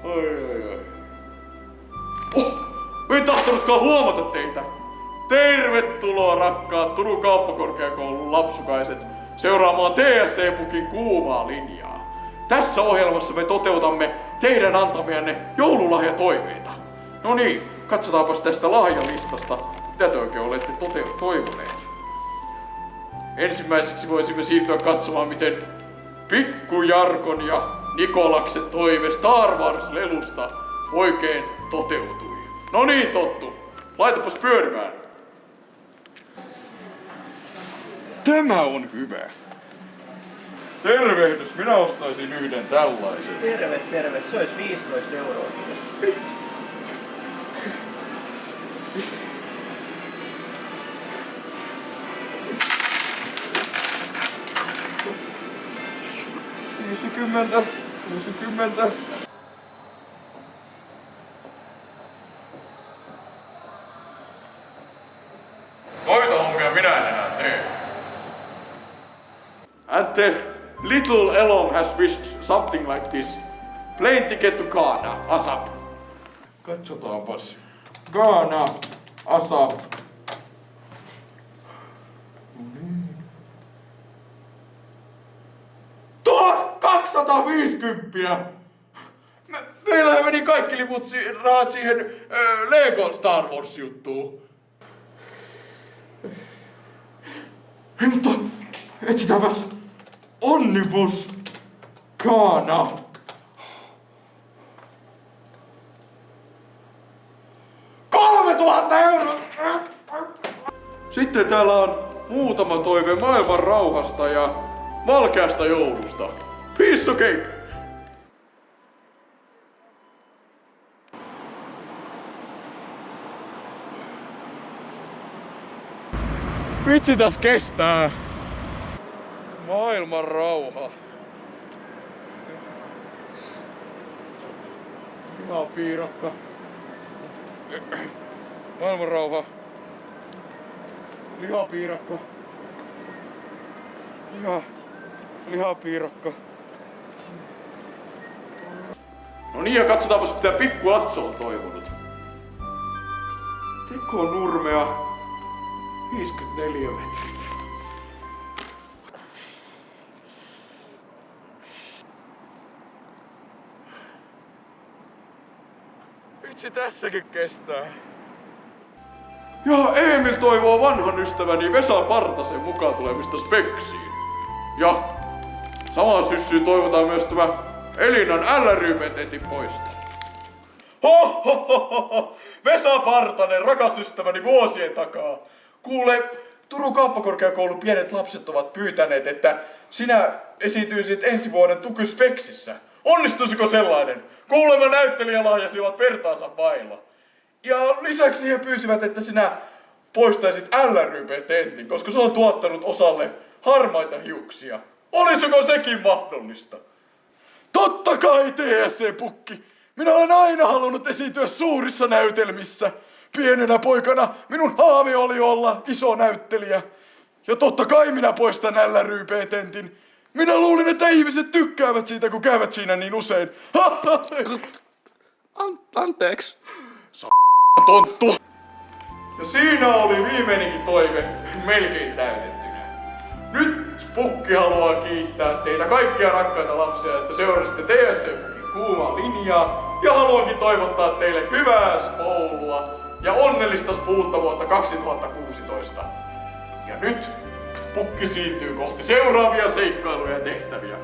Oi. En tahtonutkaan huomata teitä. Tervetuloa rakkaat Turun kauppakorkeakoulun lapsukaiset seuraamaan TSC-pukin kuumaa linjaa. Tässä ohjelmassa me toteutamme teidän antamianne joululahjatoiveita. No niin, katsotaanpas tästä lahjalistasta, mitä te oikein olette toivoneet. Ensimmäiseksi voisimme siirtyä katsomaan, miten Pikku Jarkon ja Nikolaksen toive Star Wars-lelusta oikein toteutui. No niin, Tottu, laitapas pyörimään. Tämä on hyvä. Tervehdys, minä ostaisin yhden tällaisen. Terve, se olisi 15 €. Kuusikymmentä. Noita hommia minä en enää tee. And the little Elon has wished something like this. Plane ticket to Ghana, ASAP. Katsotaanpas. Ghana, ASAP. 1250! Meillähän meni kaikki liput rahat siihen Lego Star Wars -juttuun. Hei, mutta etsitäänpäs Omnibus Ghana. €3,000! Sitten täällä on muutama toive maailman rauhasta ja valkeasta joulusta. Piece of cake! Vitsi täs kestää! Maailman rauha. Lihapiirakka. Maailman rauha. Lihapiirakka. Lihapiirakka. No niin, ja katsotaanpas mitä Pikku Atso on toivonut. Tekonurmea 54 metriä. Vitsi tässäkin kestää. Ja Emil toivoo vanhan ystäväni Vesa Partasen mukaan tulemista Speksiin. Ja samaan syssyyn toivotaan myös tämä Elinan LRY-petentin poisto. Ho! Vesa Partanen, rakas ystäväni vuosien takaa. Kuule, Turun kauppakorkeakoulun pienet lapset ovat pyytäneet, että sinä esiintyisit ensi vuoden Tuky Speksissä. Onnistuisiko sellainen? Kuulemma näyttelijälahjasi ovat vertaansa vailla. Ja lisäksi he pyysivät, että sinä poistaisit LRY-petentin, koska se on tuottanut osalle harmaita hiuksia. Olisiko sekin mahdollista? Totta kai, TSC-pukki! Minä olen aina halunnut esiintyä suurissa näytelmissä. Pienenä poikana minun haave oli olla iso näyttelijä. Ja totta kai minä poistan LRY-petentin. Minä luulin, että ihmiset tykkäävät siitä, kun käyvät siinä niin usein. Anteeksi. Tonttu. Ja siinä oli viimeinenkin toive melkein täytettynä. Nyt Pukki haluaa kiittää teitä kaikkia rakkaita lapsia, että seurasitte TSC-pukin kuumaa linjaa. Ja haluankin toivottaa teille hyvää koulua ja onnellista uutta vuotta 2016. Ja nyt Pukki siirtyy kohti seuraavia seikkailuja ja tehtäviä.